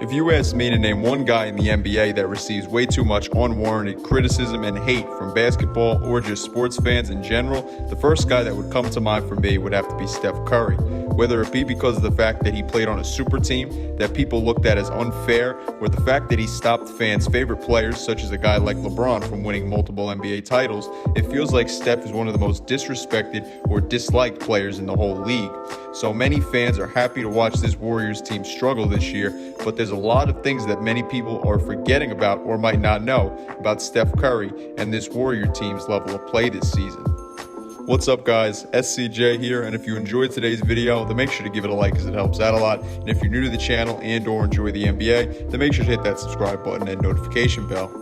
If you ask me to name one guy in the NBA that receives way too much unwarranted criticism and hate from basketball or just sports fans in general, the first guy that would come to mind for me would have to be Steph Curry. Whether it be because of the fact that he played on a super team that people looked at as unfair, or the fact that he stopped fans' favorite players, such as a guy like LeBron, from winning multiple NBA titles, it feels like Steph is one of the most disrespected or disliked players in the whole league. So many fans are happy to watch this Warriors team struggle this year, but there's a lot of things that many people are forgetting about or might not know about Steph Curry and this Warrior team's level of play this season. What's up, guys? SCJ here, and if you enjoyed today's video, then make sure to give it a like because it helps out a lot. And if you're new to the channel and or enjoy the NBA, then make sure to hit that subscribe button and notification bell.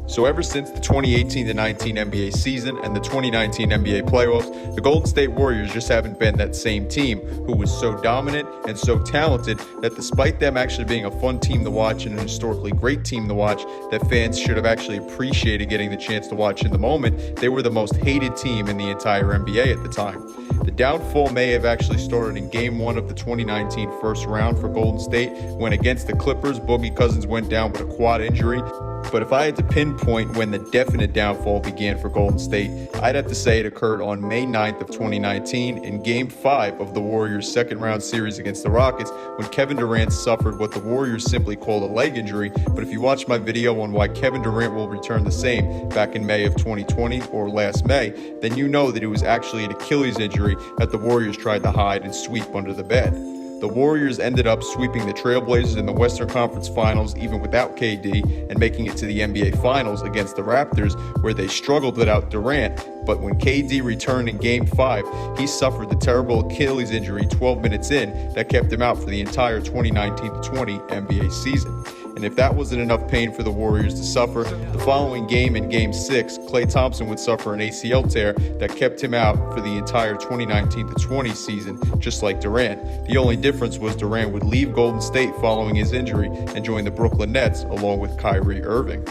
So ever since the 2018-19 NBA season and the 2019 NBA playoffs, the Golden State Warriors just haven't been that same team who was so dominant and so talented that despite them actually being a fun team to watch and a historically great team to watch that fans should have actually appreciated getting the chance to watch in the moment, they were the most hated team in the entire NBA at the time. The downfall may have actually started in Game 1 of the 2019 first round for Golden State when against the Clippers, DeMarcus Cousins went down with a quad injury. But if I had to pinpoint when the definite downfall began for Golden State, I'd have to say it occurred on May 9th of 2019 in Game 5 of the Warriors' second round series against the Rockets when Kevin Durant suffered what the Warriors simply called a leg injury. But if you watch my video on why Kevin Durant will return the same back in May of 2020 or last May, then you know that it was actually an Achilles injury that the Warriors tried to hide and sweep under the bed. The Warriors ended up sweeping the Trailblazers in the Western Conference Finals even without KD and making it to the NBA Finals against the Raptors where they struggled without Durant. But when KD returned in Game 5, he suffered the terrible Achilles injury 12 minutes in that kept him out for the entire 2019-20 NBA season. And if that wasn't enough pain for the Warriors to suffer, the following game in Game 6, Klay Thompson would suffer an ACL tear that kept him out for the entire 2019-20 season, just like Durant. The only difference was Durant would leave Golden State following his injury and join the Brooklyn Nets along with Kyrie Irving.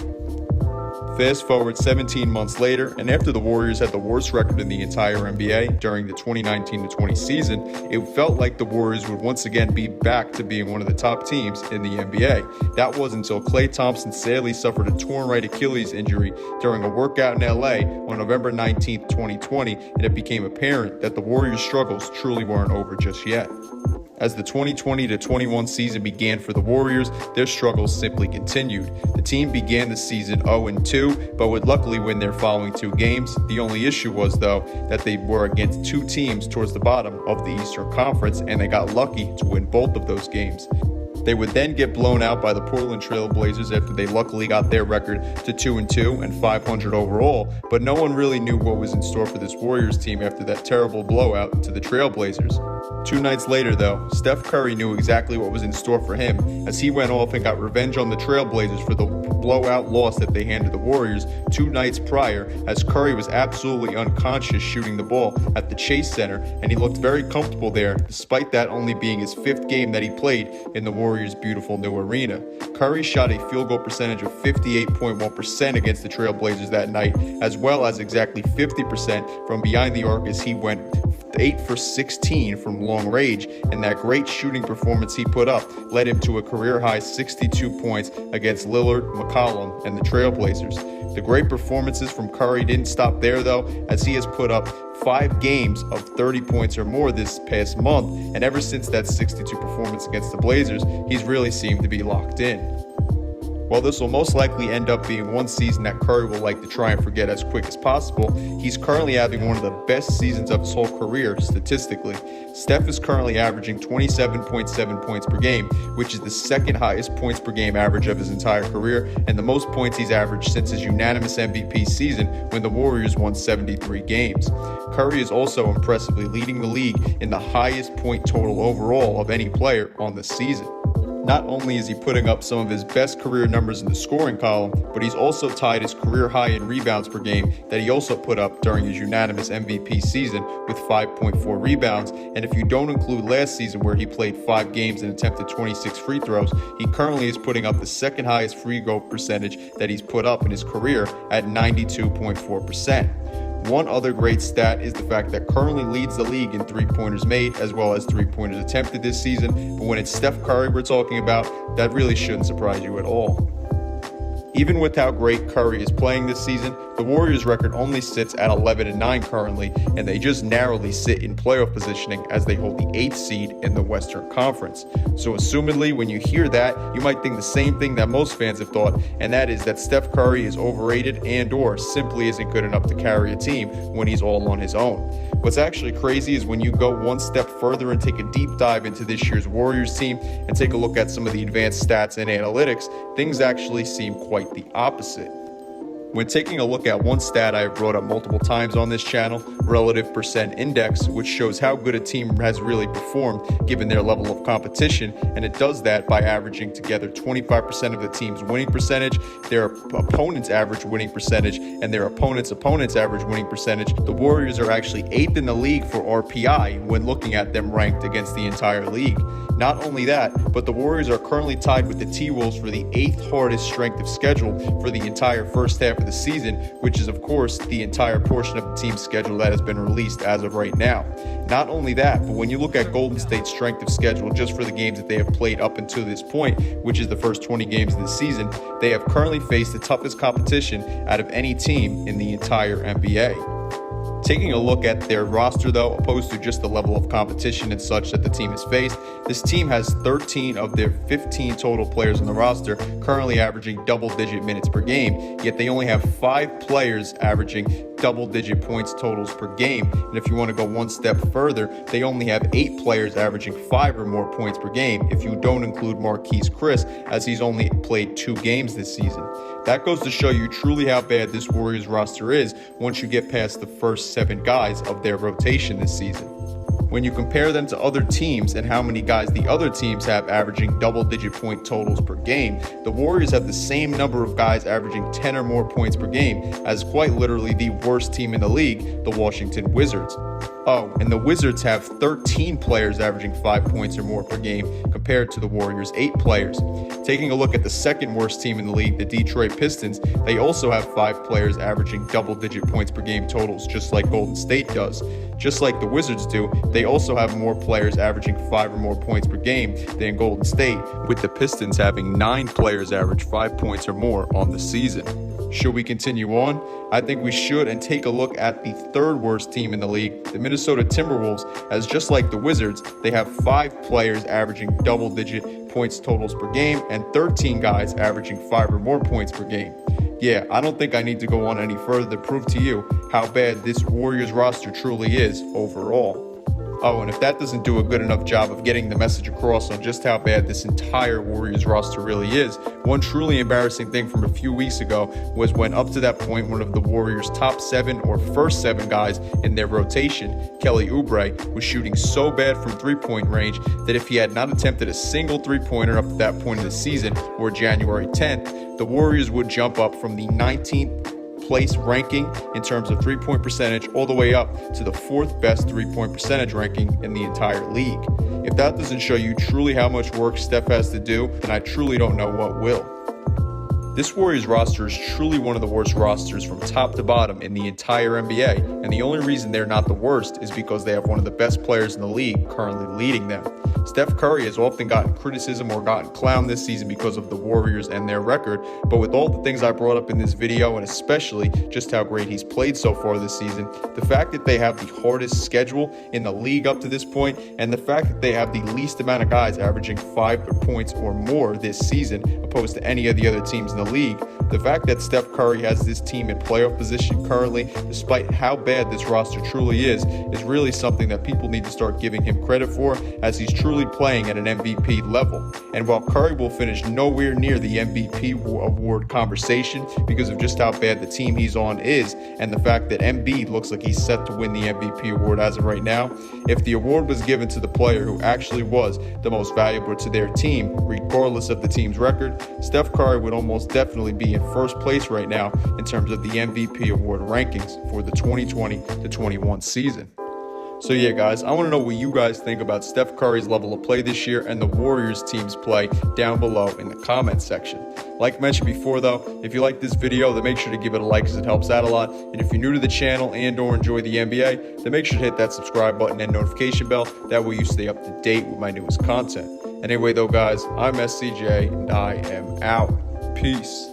Fast forward 17 months later, and after the Warriors had the worst record in the entire NBA during the 2019-20 season, it felt like the Warriors would once again be back to being one of the top teams in the NBA. That was until Klay Thompson sadly suffered a torn right Achilles injury during a workout in LA on November 19, 2020, and it became apparent that the Warriors' struggles truly weren't over just yet. As the 2020-21 season began for the Warriors, their struggles simply continued. The team began the season 0-2, but would luckily win their following 2 games. The only issue was, though, that they were against 2 teams towards the bottom of the Eastern Conference, and they got lucky to win both of those games. They would then get blown out by the Portland Trail Blazers after they luckily got their record to 2-2 and 500 overall, but no one really knew what was in store for this Warriors team after that terrible blowout to the Trail Blazers. 2 nights later, though, Steph Curry knew exactly what was in store for him as he went off and got revenge on the Trail Blazers for the blowout loss that they handed the Warriors 2 nights prior, as Curry was absolutely unconscious shooting the ball at the Chase Center, and he looked very comfortable there, despite that only being his 5th game that he played in the Warriors' beautiful new arena. Curry shot a field goal percentage of 58.1% against the Trail Blazers that night, as well as exactly 50% from behind the arc as he went 8 for 16 from long range, and that great shooting performance he put up led him to a career-high 62 points against Lillard, McCollum, and the Trailblazers. The great performances from Curry didn't stop there, though, as he has put up 5 games of 30 points or more this past month, and ever since that 62 performance against the Blazers, he's really seemed to be locked in. While this will most likely end up being one season that Curry will like to try and forget as quick as possible, he's currently having one of the best seasons of his whole career statistically. Steph is currently averaging 27.7 points per game, which is the 2nd highest points per game average of his entire career and the most points he's averaged since his unanimous MVP season when the Warriors won 73 games. Curry is also impressively leading the league in the highest point total overall of any player on the season. Not only is he putting up some of his best career numbers in the scoring column, but he's also tied his career high in rebounds per game that he also put up during his unanimous MVP season with 5.4 rebounds. And if you don't include last season where he played 5 games and attempted 26 free throws, he currently is putting up the 2nd highest free throw percentage that he's put up in his career at 92.4%. One other great stat is the fact that currently leads the league in three-pointers made as well as three-pointers attempted this season. But when it's Steph Curry we're talking about, that really shouldn't surprise you at all. Even with how great Curry is playing this season, the Warriors' record only sits at 11-9 currently, and they just narrowly sit in playoff positioning as they hold the 8th seed in the Western Conference. So assumedly, when you hear that, you might think the same thing that most fans have thought, and that is that Steph Curry is overrated and or simply isn't good enough to carry a team when he's all on his own. What's actually crazy is when you go one step further and take a deep dive into this year's Warriors team and take a look at some of the advanced stats and analytics, things actually seem quite the opposite. When taking a look at one stat I have brought up multiple times on this channel, relative percent index, which shows how good a team has really performed given their level of competition, and it does that by averaging together 25% of the team's winning percentage, their opponent's average winning percentage, and their opponent's average winning percentage. The Warriors are actually 8th in the league for RPI when looking at them ranked against the entire league. Not only that, but the Warriors are currently tied with the T-Wolves for the 8th hardest strength of schedule for the entire first half of the season, which is of course the entire portion of the team's schedule that has been released as of right now. Not only that, but when you look at Golden State's strength of schedule just for the games that they have played up until this point, which is the first 20 games of the season, they have currently faced the toughest competition out of any team in the entire NBA. Taking a look at their roster though, opposed to just the level of competition and such that the team has faced, this team has 13 of their 15 total players on the roster currently averaging double-digit minutes per game, yet they only have 5 players averaging double-digit points totals per game. And if you want to go one step further, they only have 8 players averaging 5 or more points per game if you don't include Marquise Chris, as he's only played 2 games this season. That goes to show you truly how bad this Warriors roster is once you get past the first 7 guys of their rotation this season. When you compare them to other teams and how many guys the other teams have averaging double-digit point totals per game, the Warriors have the same number of guys averaging 10 or more points per game as quite literally the worst team in the league, the Washington Wizards. Oh, and the Wizards have 13 players averaging 5 points or more per game compared to the Warriors' 8 players. Taking a look at the second worst team in the league, the Detroit Pistons, they also have 5 players averaging double-digit points per game totals, just like Golden State does. Just like the Wizards do, they also have more players averaging 5 or more points per game than Golden State, with the Pistons having 9 players average 5 points or more on the season. Should we continue on? I think we should and take a look at the third worst team in the league, the Minnesota Timberwolves, as just like the Wizards, they have 5 players averaging double-digit points totals per game and 13 guys averaging 5 or more points per game. Yeah, I don't think I need to go on any further to prove to you how bad this Warriors roster truly is overall. Oh, and if that doesn't do a good enough job of getting the message across on just how bad this entire Warriors roster really is, one truly embarrassing thing from a few weeks ago was when up to that point one of the Warriors' top 7 or first 7 guys in their rotation, Kelly Oubre, was shooting so bad from three-point range that if he had not attempted a single three-pointer up to that point of the season, or January 10th, the Warriors would jump up from the 19th place ranking in terms of three-point percentage all the way up to the 4th best three-point percentage ranking in the entire league. If that doesn't show you truly how much work Steph has to do, then I truly don't know what will. This Warriors roster is truly one of the worst rosters from top to bottom in the entire NBA, and the only reason they're not the worst is because they have one of the best players in the league currently leading them. Steph Curry has often gotten criticism or gotten clowned this season because of the Warriors and their record, but with all the things I brought up in this video, and especially just how great he's played so far this season, the fact that they have the hardest schedule in the league up to this point, and the fact that they have the least amount of guys averaging 5 points or more this season opposed to any of the other teams in the league, the fact that Steph Curry has this team in playoff position currently, despite how bad this roster truly is really something that people need to start giving him credit for, as he's truly playing at an MVP level. And while Curry will finish nowhere near the MVP award conversation because of just how bad the team he's on is, and the fact that Embiid looks like he's set to win the MVP award as of right now, if the award was given to the player who actually was the most valuable to their team, regardless of the team's record, Steph Curry would almost definitely be in first place right now in terms of the MVP award rankings for the 2020-21 season. So yeah, guys, I want to know what you guys think about Steph Curry's level of play this year and the Warriors team's play down below in the comment section. Like mentioned before though, if you like this video, then make sure to give it a like, as it helps out a lot. And if you're new to the channel and or enjoy the NBA, then make sure to hit that subscribe button and notification bell. That way you stay up to date with my newest content. Anyway though guys, I'm SCJ and I am out. Peace.